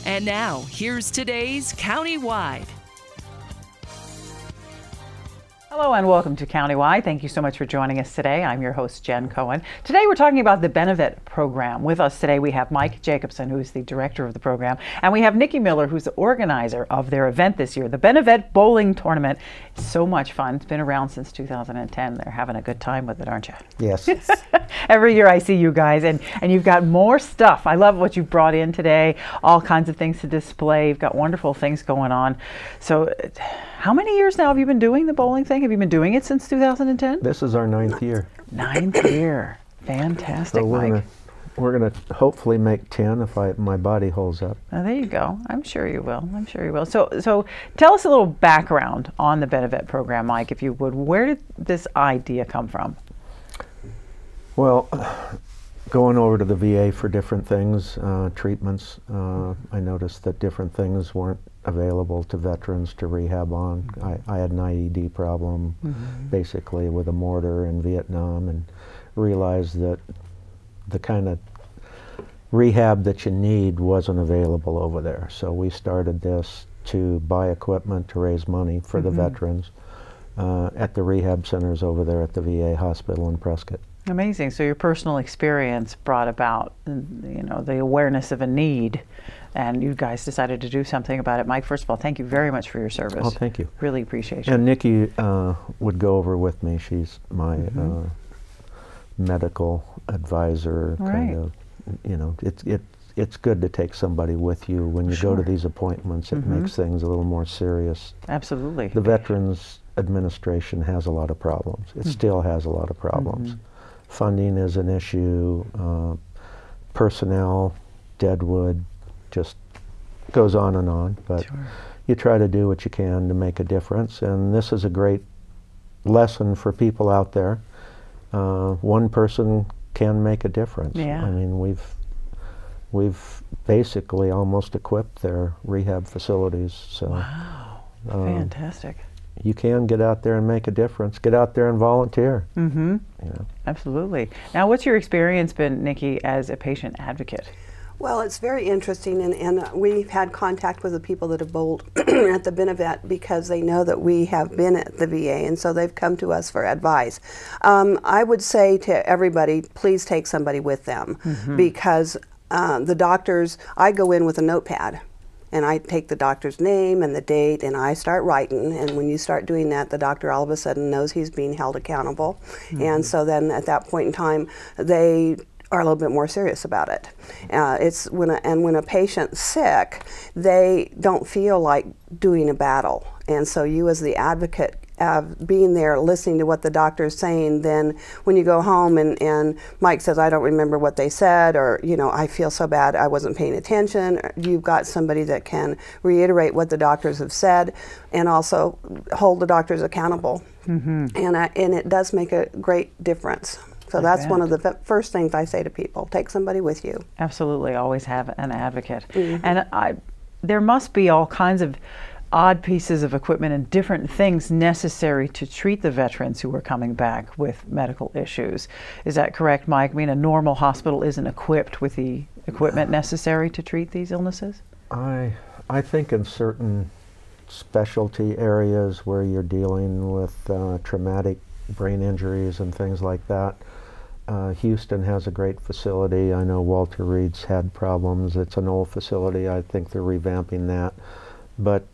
And now, here's today's Countywide. Hello and welcome to Countywide. Thank you so much for joining us today. I'm your host, Jen Cohen. Today we're talking about the BeneVet program. With us today we have Mike Jacobson, who is the director of the program, and we have Nikki Miller, who's the organizer of their event this year, the BeneVet Bowling Tournament. It's so much fun. It's been around since 2010. They're having a good time with it, aren't you? Yes. Every year I see you guys, and you've got more stuff. I love what you brought in today, all kinds of things to display. You've got wonderful things going on. So how many years now have you been doing the bowling thing? Have you been doing it since 2010? This is our 9th year. 9th year. Fantastic, so Mike. We're gonna hopefully make 10 if my body holds up. Oh, there you go. I'm sure you will. I'm sure you will. So tell us a little background on the BeneVet program, Mike, if you would. Where did this idea come from? Well, going over to the VA for different things, treatments, I noticed that different things weren't available to veterans to rehab on. I had an IED problem, basically with a mortar in Vietnam, and realized that the kind of rehab that you need wasn't available over there. So we started this to buy equipment to raise money for the veterans at the rehab centers over there at the VA hospital in Prescott. Amazing. So your personal experience brought about, the awareness of a need, and you guys decided to do something about it. Mike, first of all, thank you very much for your service. Oh, thank you. Really appreciate you. And Nikki would go over with me. She's my medical advisor. Kind of, it's good to take somebody with you when you go to these appointments. It makes things a little more serious. Absolutely. The Veterans Administration has a lot of problems. It still has a lot of problems. Funding is an issue, personnel, deadwood, just goes on and on. But you try to do what you can to make a difference, and this is a great lesson for people out there. One person can make a difference. Yeah. I mean, we've basically almost equipped their rehab facilities. So, wow, fantastic. You can get out there and make a difference. Get out there and volunteer. Absolutely. Now, what's your experience been, Nikki, as a patient advocate? Well, it's very interesting, and we've had contact with the people that have bowled at the BeneVet because they know that we have been at the VA, and so they've come to us for advice. I would say to everybody, please take somebody with them because the doctors, I go in with a notepad. And I take the doctor's name and the date, and I start writing. And when you start doing that, the doctor all of a sudden knows he's being held accountable. And so then at that point in time, they are a little bit more serious about it. It's when a patient's sick, they don't feel like doing a battle. And so you as the advocate, being there, listening to what the doctor is saying, then when you go home and Mike says, I don't remember what they said, or, I feel so bad, I wasn't paying attention, you've got somebody that can reiterate what the doctors have said and also hold the doctors accountable. And it does make a great difference. So that's one of the first things I say to people, take somebody with you. Absolutely, always have an advocate. And there must be all kinds of odd pieces of equipment and different things necessary to treat the veterans who are coming back with medical issues. Is that correct, Mike? I mean, a normal hospital isn't equipped with the equipment necessary to treat these illnesses? I think in certain specialty areas where you're dealing with traumatic brain injuries and things like that, Houston has a great facility. I know Walter Reed's had problems. It's an old facility. I think they're revamping that. But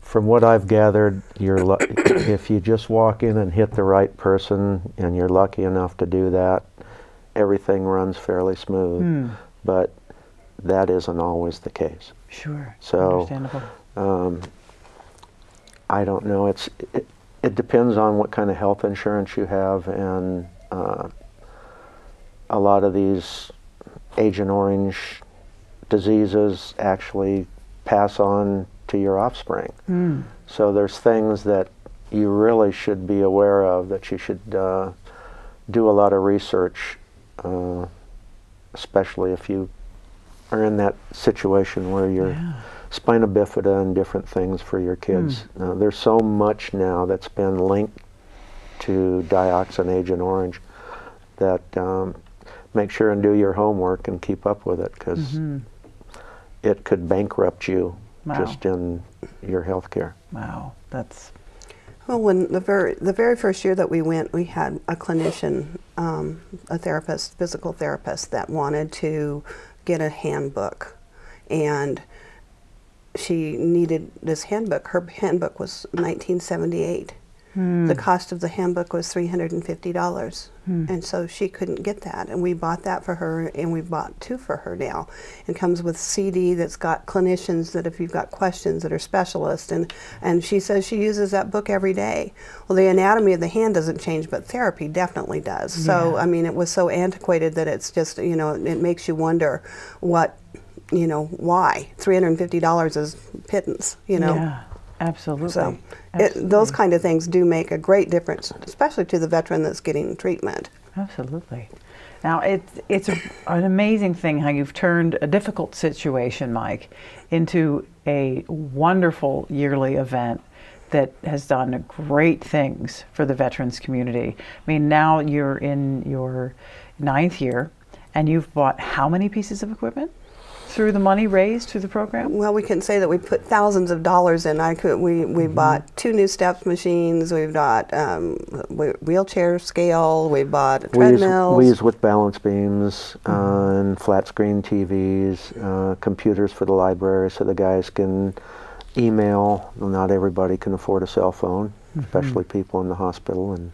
from what I've gathered, if you just walk in and hit the right person, and you're lucky enough to do that, everything runs fairly smooth. But that isn't always the case. Sure. So, understandable. I don't know. It depends on what kind of health insurance you have, and a lot of these Agent Orange diseases actually pass on to your offspring. So there's things that you really should be aware of, that you should do a lot of research, especially if you are in that situation where you're spina bifida and different things for your kids. There's so much now that's been linked to dioxin Agent Orange that make sure and do your homework and keep up with it, because it could bankrupt you Wow. just in your health care. Wow, that's... Well, when the very first year that we went, we had a clinician, a therapist, physical therapist, that wanted to get a handbook, and she needed this handbook. Her handbook was 1978. The cost of the handbook was $350, and so she couldn't get that. And we bought that for her, and we bought 2 for her now. It comes with CD that's got clinicians that if you've got questions that are specialists, and she says she uses that book every day. Well, the anatomy of the hand doesn't change, but therapy definitely does. So, I mean, it was so antiquated that it's just, you know, it makes you wonder what, you know, why $350 is pittance, you know. Yeah. Absolutely. So Absolutely. those kind of things do make a great difference, especially to the veteran that's getting treatment. Absolutely. Now, it's an amazing thing how you've turned a difficult situation, Mike, into a wonderful yearly event that has done great things for the veterans community. I mean, now you're in your 9th year, and you've bought how many pieces of equipment through the money raised through the program? Well, we can say that we put thousands of dollars in. We bought 2 new steps machines. We've got wheelchair scale. We bought treadmills. We use with balance beams and flat screen TVs, computers for the library, so the guys can email. Well, not everybody can afford a cell phone, especially people in the hospital, and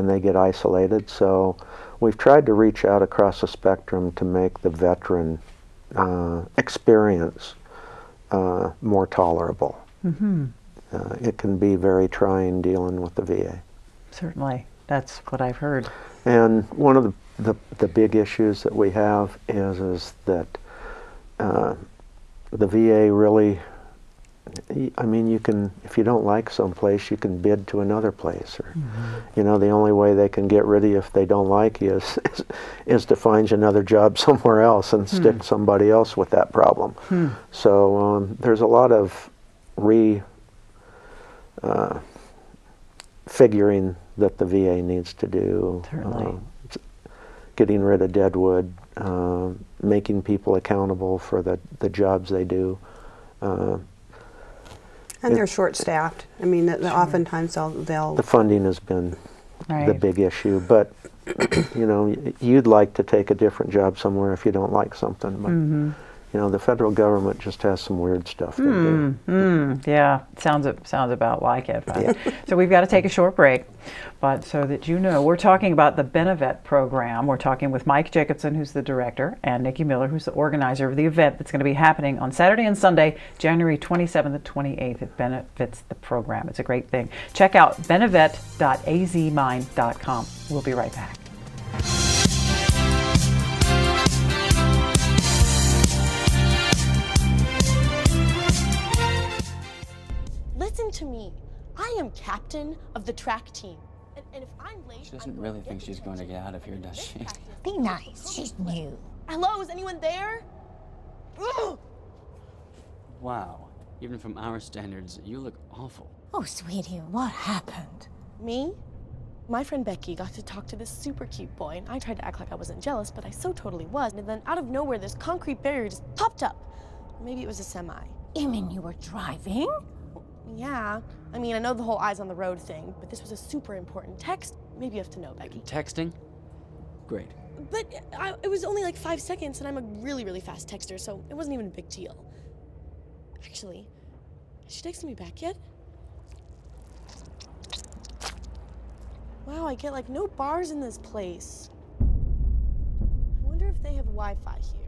they get isolated. So we've tried to reach out across the spectrum to make the veteran experience more tolerable. It can be very trying dealing with the VA. Certainly, that's what I've heard. And one of the big issues that we have is that the VA really, I mean, you can, if you don't like someplace, you can bid to another place, or you know, the only way they can get rid of you if they don't like you is to find you another job somewhere else and stick somebody else with that problem. So there's a lot of figuring that the VA needs to do. Getting rid of deadwood, making people accountable for the jobs they do. And they're short-staffed. I mean, oftentimes they'll... The funding has been the big issue, but you know, you'd like to take a different job somewhere if you don't like something, but you know, the federal government just has some weird stuff they do. Yeah, sounds about like it. Right? So we've got to take a short break, but so that you know, we're talking about the BeneVet program. We're talking with Mike Jacobson, who's the director, and Nikki Miller, who's the organizer of the event that's going to be happening on Saturday and Sunday, January 27th and 28th. It benefits the program. It's a great thing. Check out benevet.azmind.com. We'll be right back. Listen to me. I am captain of the track team. And if I'm late... She doesn't really think she's going to get out of here, does she? Be nice. She's new. Hello, is anyone there? Ugh! Wow. Even from our standards, you look awful. Oh, sweetie, what happened? Me? My friend Becky got to talk to this super cute boy, and I tried to act like I wasn't jealous, but I so totally was. And then out of nowhere, this concrete barrier just popped up. Maybe it was a semi. You mean you were driving? Yeah. I mean, I know the whole eyes on the road thing, but this was a super important text. Maybe you have to know, Becky. Texting? Great. But it was only like 5 seconds, and I'm a really, really fast texter, so it wasn't even a big deal. Actually, has she texted me back yet? Wow, I get like no bars in this place. I wonder if they have Wi-Fi here.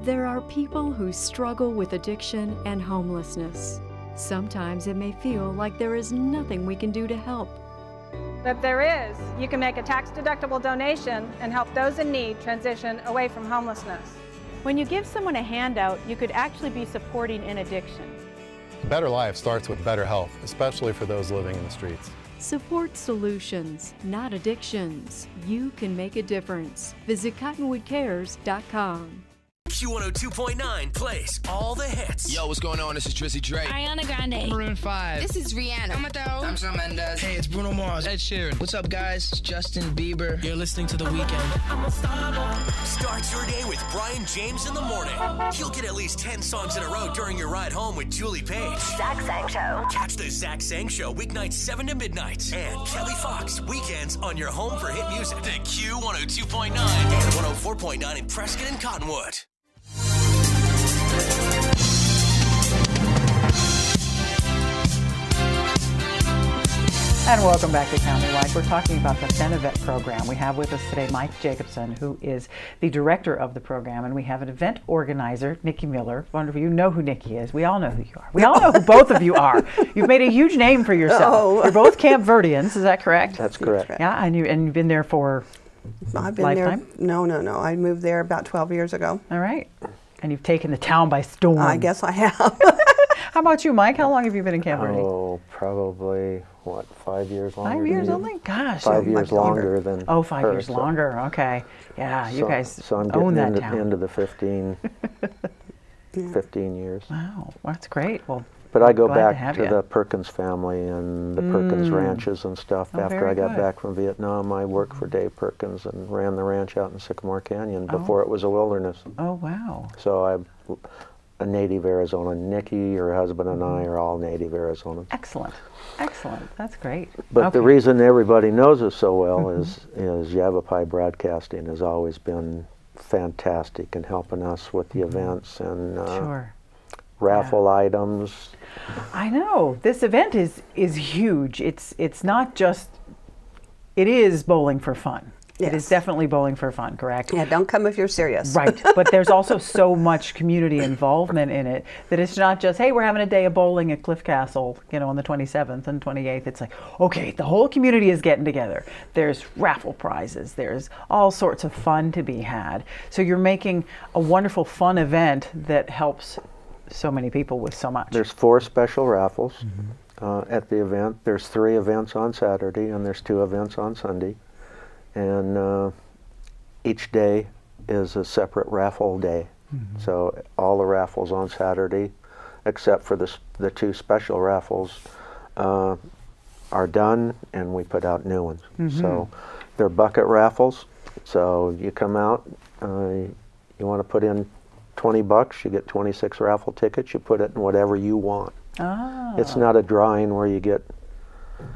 There are people who struggle with addiction and homelessness. Sometimes it may feel like there is nothing we can do to help. But there is. You can make a tax-deductible donation and help those in need transition away from homelessness. When you give someone a handout, you could actually be supporting an addiction. A better life starts with better health, especially for those living in the streets. Support solutions, not addictions. You can make a difference. Visit cottonwoodcares.com. Q102.9 plays all the hits. Yo, what's going on? This is Drizzy Drake. Ariana Grande. Maroon 5. This is Rihanna. I'm Shawn Mendes. Hey, it's Bruno Mars. Ed Sheeran. What's up, guys? It's Justin Bieber. You're listening to The Weeknd. Start your day with Brian James in the morning. You'll get at least 10 songs in a row during your ride home with Julie Page. Zach Sang Show. Catch the Zach Sang Show weeknights 7 to midnight. And Kelly Fox weekends on your home for hit music. The Q102.9 and 104.9 in Prescott and Cottonwood. And welcome back to Countywide. We're talking about the BeneVet program. We have with us today Mike Jacobson, who is the director of the program, and we have an event organizer, Nikki Miller. Wonderful. You know who Nikki is. We all know who you are. We all know who both of you are. You've made a huge name for yourself. Oh. You're both Camp Verdeans, is that correct? That's correct. Yeah, and you've been there for I've been lifetime? there. No. I moved there about 12 years ago. All right. And you've taken the town by storm. I guess I have. How about you, Mike? How long have you been in Camp Verde? Oh, probably, 5 years longer? 5 years only? Gosh. 5 years longer than Oh, 5 her, years so. longer. Okay. Yeah, you guys So I'm own getting that town. into the 15 years. Wow, that's great. Well, But I go glad to back have to you. the Perkins family and the Perkins ranches and stuff. Oh, After very I got good. back from Vietnam, I worked for Dave Perkins and ran the ranch out in Sycamore Canyon before it was a wilderness. Oh, wow. So I'm a native Arizona. Nikki, her husband, and I are all native Arizonans. Excellent. Excellent. That's great. But the reason everybody knows us so well is Yavapai Broadcasting has always been fantastic in helping us with the events and raffle items. I know. This event is huge. It's not just, it is bowling for fun. Yes. It is definitely bowling for fun, correct? Yeah, don't come if you're serious. Right, but there's also so much community involvement in it that it's not just, hey, we're having a day of bowling at Cliff Castle, on the 27th and 28th. It's like, okay, the whole community is getting together. There's raffle prizes. There's all sorts of fun to be had. So you're making a wonderful, fun event that helps so many people with so much. There's 4 special raffles at the event. There's 3 events on Saturday, and there's 2 events on Sunday. And each day is a separate raffle day. So all the raffles on Saturday, except for the 2 special raffles, are done, and we put out new ones. So they're bucket raffles. So you come out, you want to put in $20, you get 26 raffle tickets. You put it in whatever you want. Ah. It's not a drawing where you get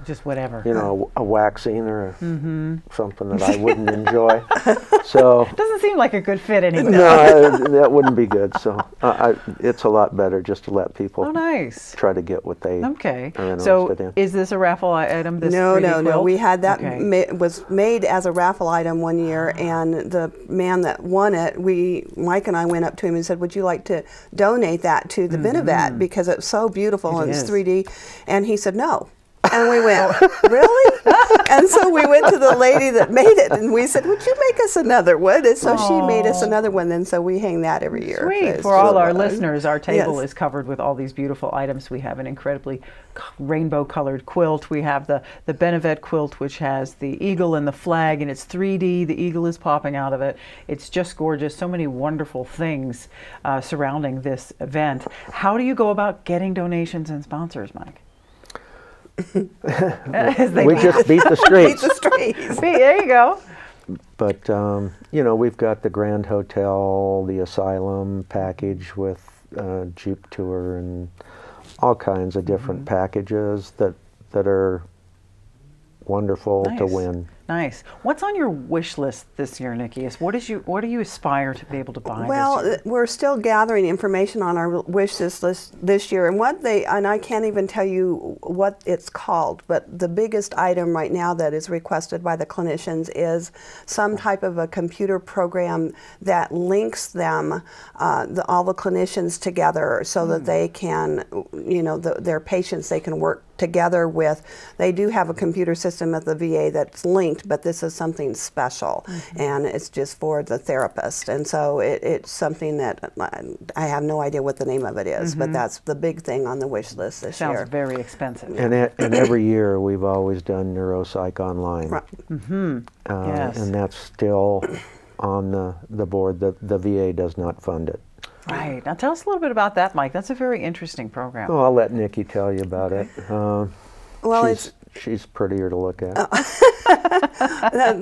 just whatever. A waxing or something that I wouldn't enjoy. So doesn't seem like a good fit anymore. No, that wouldn't be good. So it's a lot better just to let people try to get what they are interested in. Is this a raffle item? This No. 3D quilt? We had that was made as a raffle item one year, and the man that won it, Mike and I went up to him and said, "Would you like to donate that to the BeneVet because it's so beautiful and it's 3D?" And he said, "No." And we went, "Really?" And so we went to the lady that made it, and we said, "Would you make us another one?" And so she made us another one, and so we hang that every year. Sweet. For all our listeners, our table is covered with all these beautiful items. We have an incredibly rainbow-colored quilt. We have the BeneVet quilt, which has the eagle and the flag, and it's 3D. The eagle is popping out of it. It's just gorgeous. So many wonderful things surrounding this event. How do you go about getting donations and sponsors, Mike? We just beat the streets. Beat the streets. There you go. But we've got the Grand Hotel, the Asylum package with Jeep tour and all kinds of different packages that are wonderful to win. Nice. What's on your wish list this year, Nikki? What do you aspire to be able to buy? Well, this year? we're still gathering information on our wish list this year, and I can't even tell you what it's called. But the biggest item right now that is requested by the clinicians is some type of a computer program that links them, all the clinicians together, so that they can, their patients they can work together with. They do have a computer system at the VA that's linked, but this is something special, and it's just for the therapist. And so it's something that I have no idea what the name of it is, but that's the big thing on the wish list this year. Sounds very expensive. And every year we've always done neuropsych online. Right. Yes. And that's still on the board. The VA does not fund it. Right. Now tell us a little bit about that, Mike. That's a very interesting program. Oh, I'll let Nikki tell you about it. Well, she's prettier to look at.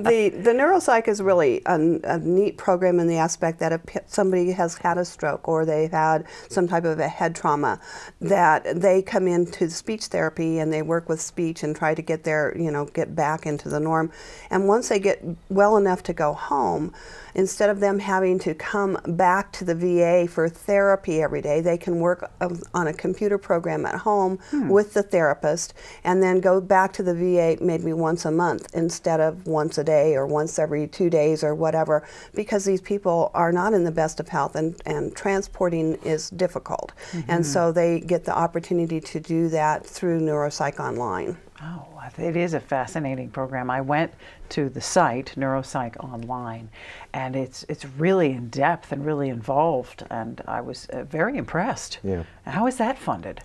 The neuropsych is really a neat program in the aspect that if somebody has had a stroke or they've had some type of a head trauma, that they come into speech therapy and they work with speech and try to get get back into the norm. And once they get well enough to go home, instead of them having to come back to the VA for therapy every day, they can work on a computer program at home with the therapist and then go back to the VA maybe once a month instead of once a day or once every 2 days or whatever, because these people are not in the best of health and transporting is difficult. And so they get the opportunity to do that through Neuropsych Online. Oh, it is a fascinating program. I went to the site, Neuropsych Online, and it's really in depth and really involved, and I was very impressed. Yeah. How is that funded?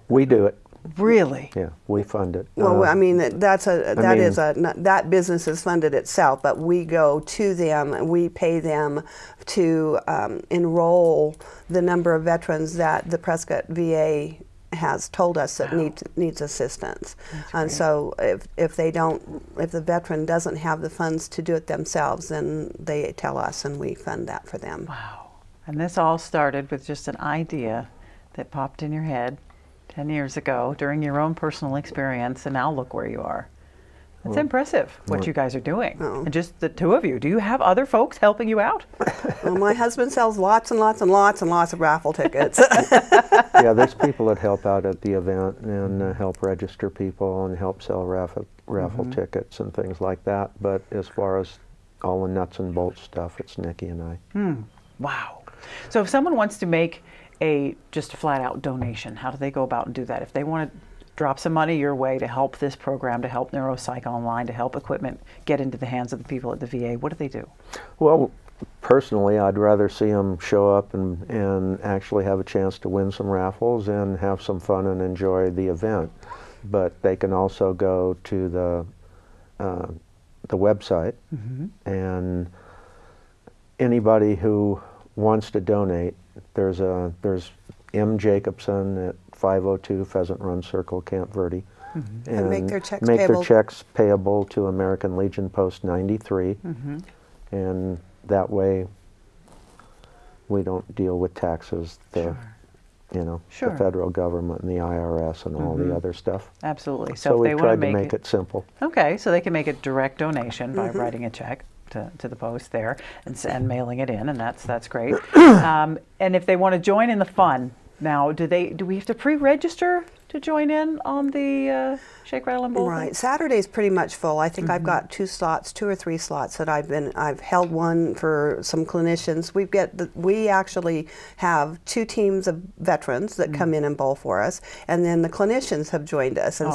We do it. Really? Yeah, we fund it. Well, I mean, that business is funded itself, but we go to them and we pay them to enroll the number of veterans that the Prescott VA has told us that needs assistance. And so if the veteran doesn't have the funds to do it themselves, then they tell us and we fund that for them. Wow. And this all started with just an idea that popped in your head 10 years ago during your own personal experience, and now look where you are. That's impressive what you guys are doing. And just the two of you. Do you have other folks helping you out? Well, my husband sells lots and lots and lots and lots of raffle tickets. Yeah, there's people that help out at the event and help register people and help sell raffle tickets and things like that. But as far as all the nuts and bolts stuff, it's Nikki and I. Wow. So if someone wants to make just a flat-out donation, how do they go about and do that? If they want to drop some money your way to help this program, to help Neuropsych Online, to help equipment get into the hands of the people at the VA, what do they do? Well, personally, I'd rather see them show up and actually have a chance to win some raffles and have some fun and enjoy the event. But they can also go to the website, and anybody who wants to donate, there's M. Jacobson at 502 Pheasant Run Circle, Camp Verde. And make their checks payable to American Legion Post 93. And that way we don't deal with taxes, the federal government and the IRS and all the other stuff. Absolutely. So if we they tried to make it simple. Okay, so they can make a direct donation by writing a check to the post there and mailing it in, and that's great. And if they want to join in the fun, now do we have to pre-register to join in on the Shake, Rattle, and Bowl? Right. Saturday's pretty much full. I think I've got 2 or 3 slots that I've held one for some clinicians. We actually have 2 teams of veterans that come in and bowl for us, and then the clinicians have joined us, and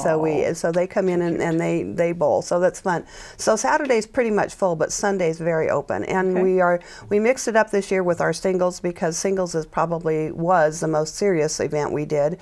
so they come in and they bowl. So that's fun. So Saturday's pretty much full, but Sunday's very open. And we mixed it up this year with our singles, because singles was the most serious event we did,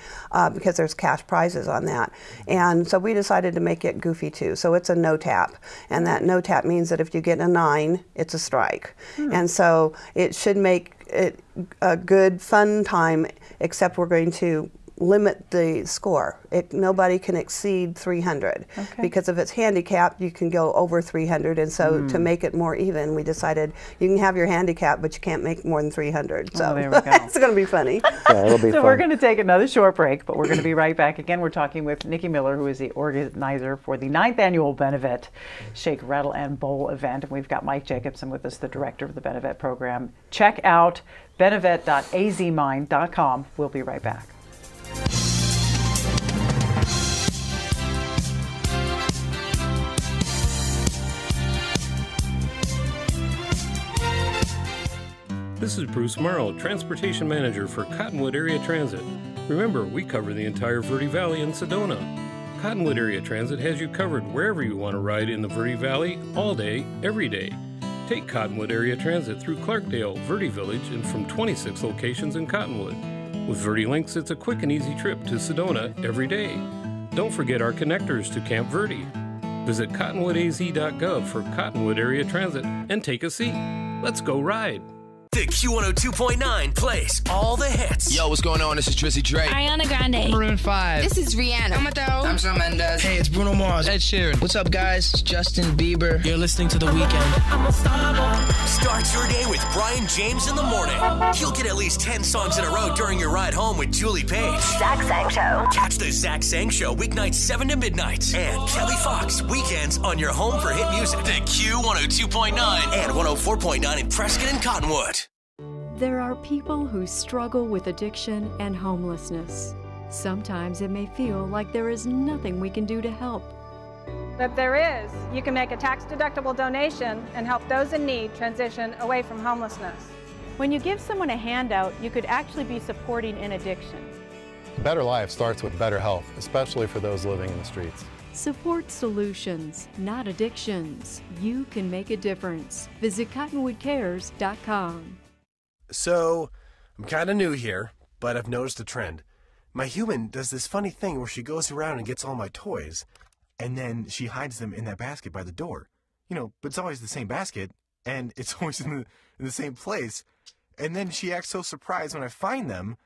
because there's cash prizes on that. And so we decided to make it goofy too. So it's a no tap. And that no tap means that if you get a 9, it's a strike. And so it should make it a good, fun time, except we're going to limit the score. Nobody can exceed 300. Because if it's handicapped, you can go over 300. And so to make it more even, we decided you can have your handicap, but you can't make more than 300. So there we go. It's going to be funny. Yeah, it'll be fun. We're going to take another short break, but we're going to be right back again. We're talking with Nikki Miller, who is the organizer for the 9th annual BeneVet Shake, Rattle, and Bowl event. And we've got Mike Jacobson with us, the director of the BeneVet program. Check out benevet.azmind.com. We'll be right back. This is Bruce Morrow, Transportation Manager for Cottonwood Area Transit. Remember, we cover the entire Verde Valley and Sedona. Cottonwood Area Transit has you covered wherever you want to ride in the Verde Valley, all day, every day. Take Cottonwood Area Transit through Clarkdale, Verde Village, and from 26 locations in Cottonwood. With Verde Links, it's a quick and easy trip to Sedona every day. Don't forget our connectors to Camp Verde. Visit cottonwoodaz.gov for Cottonwood Area Transit and take a seat. Let's go ride. The Q102.9 plays all the hits. Yo, what's going on? This is Drizzy Drake. Ariana Grande. Maroon 5. This is Rihanna. I'm Shawn Mendes. Hey, it's Bruno Mars. Ed Sheeran. What's up, guys? It's Justin Bieber. You're listening to The Weeknd. Start your day with Brian James in the morning. You'll get at least 10 songs in a row during your ride home with Julie Page. Zach Sang Show. Catch the Zach Sang Show weeknights 7 to midnight. And Kelly Fox weekends on your home for hit music. The Q102.9 and 104.9 in Prescott and Cottonwood. There are people who struggle with addiction and homelessness. Sometimes it may feel like there is nothing we can do to help. But there is. You can make a tax-deductible donation and help those in need transition away from homelessness. When you give someone a handout, you could actually be supporting an addiction. A better life starts with better health, especially for those living in the streets. Support solutions, not addictions. You can make a difference. Visit cottonwoodcares.com. So, I'm kind of new here, but I've noticed a trend. My human does this funny thing where she goes around and gets all my toys, and then she hides them in that basket by the door. You know, but it's always the same basket, and it's always in the same place. And then she acts so surprised when I find them,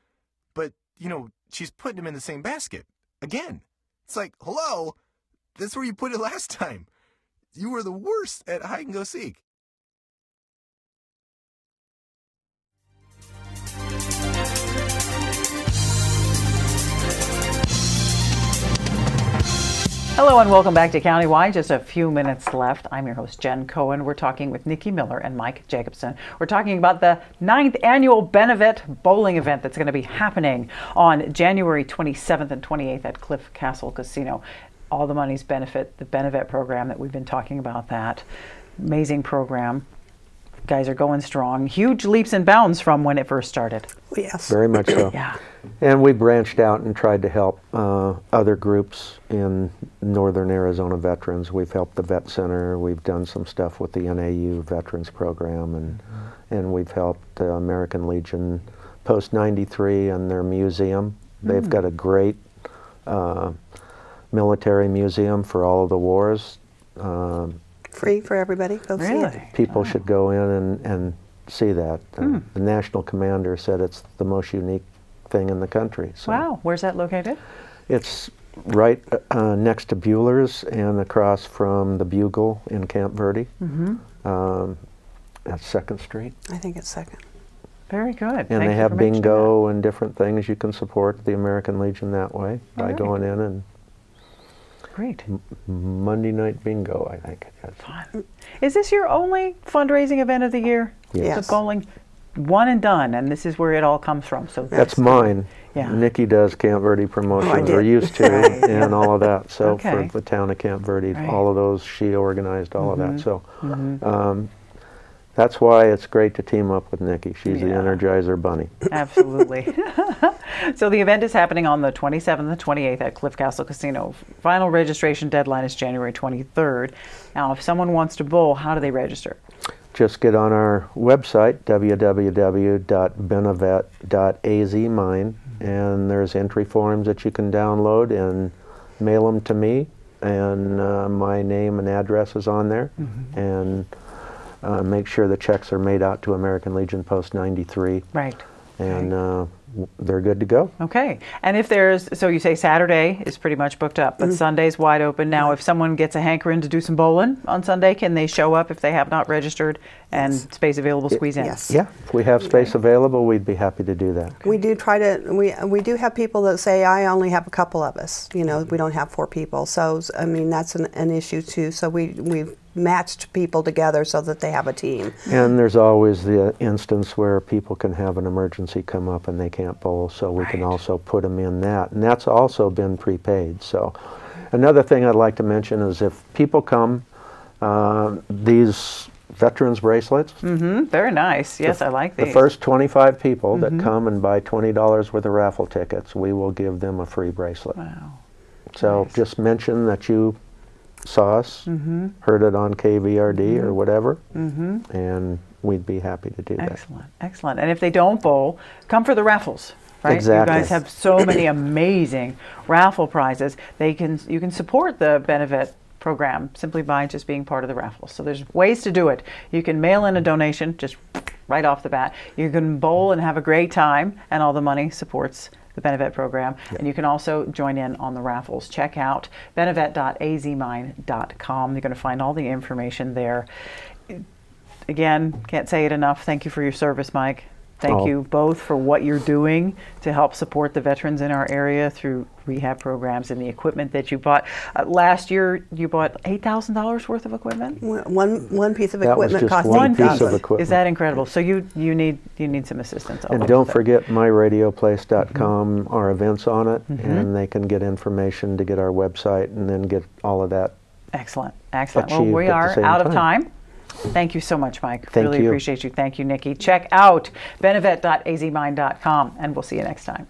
but, you know, she's putting them in the same basket. Again. It's like, hello, that's where you put it last time. You were the worst at hide and go seek. Hello and welcome back to Countywide. Just a few minutes left. I'm your host, Jen Cohen. We're talking with Nikki Miller and Mike Jacobson. We're talking about the 9th annual BeneVet bowling event that's going to be happening on January 27th and 28th at Cliff Castle Casino. All the monies benefit the BeneVet program that we've been talking about. That amazing program. Guys are going strong. Huge leaps and bounds from when it first started. Yes. Very much so. Yeah. And we branched out and tried to help other groups in Northern Arizona veterans. We've helped the Vet Center. We've done some stuff with the NAU Veterans Program, and we've helped the American Legion Post 93 and their museum. They've got a great military museum for all of the wars. Free for everybody. Go see it. People should go in and see that. The national commander said it's the most unique thing in the country. So wow. Where's that located? it's right next to Bueller's and across from the Bugle in Camp Verde. At 2nd Street. I think it's 2nd. Very good. And they have bingo and different things. You can support the American Legion that way by going in and great. Monday night bingo, I think it is. Fun. Is this your only fundraising event of the year? Yes. The bowling, one and done, and this is where it all comes from. So that's mine. Yeah. Nikki does Camp Verde promotions, or used to, and all of that. So for the town of Camp Verde, all of those, she organized all of that. So that's why it's great to team up with Nikki. She's the Energizer Bunny. Absolutely. So the event is happening on the 27th and 28th at Cliff Castle Casino. Final registration deadline is January 23rd. Now, if someone wants to bowl, how do they register? Just get on our website, www.benevet.azmine, and there's entry forms that you can download and mail them to me, and my name and address is on there, and make sure the checks are made out to American Legion Post 93. Right. And they're good to go. Okay. And if there's, so you say Saturday is pretty much booked up, but Sunday's wide open. Now, if someone gets a hankering to do some bowling on Sunday, can they show up if they have not registered and space available, squeeze in? Yes. Yeah. If we have space available, we'd be happy to do that. We do try to, we do have people that say, I only have a couple of us. You know, we don't have 4 people. So, I mean, that's an issue too. So we've matched people together so that they have a team. And there's always the instance where people can have an emergency come up and they can't bowl, so we can also put them in that. And that's also been prepaid. So another thing I'd like to mention is if people come, these veterans bracelets. Very nice. Yes, I like these. The first 25 people that come and buy $20 worth of raffle tickets, we will give them a free bracelet. Wow. So just mention that you saw us, heard it on KVRD or whatever, and we'd be happy to do that. Excellent, excellent. And if they don't bowl, come for the raffles, right? Exactly. You guys have so many amazing raffle prizes. You can support the BeneVet program simply by just being part of the Raffles. So there's ways to do it. You can mail in a donation just right off the bat. You can bowl and have a great time, and all the money supports the BeneVet program. Yep. And you can also join in on the Raffles. Check out benevet.azmine.com. You're going to find all the information there. Again, can't say it enough. Thank you for your service, Mike. Thank you both for what you're doing to help support the veterans in our area through rehab programs and the equipment that you bought. Last year, you bought $8,000 worth of equipment? One piece of that equipment cost one piece of equipment. Is that incredible? So you need some assistance. And don't forget myradioplace.com, our events on it, and they can get information to get our website and then get all of that. Excellent, excellent. Well, we are out of time. Thank you so much, Mike. Thank really you. Appreciate you. Thank you, Nikki. Check out benevet.azmine.com, and we'll see you next time.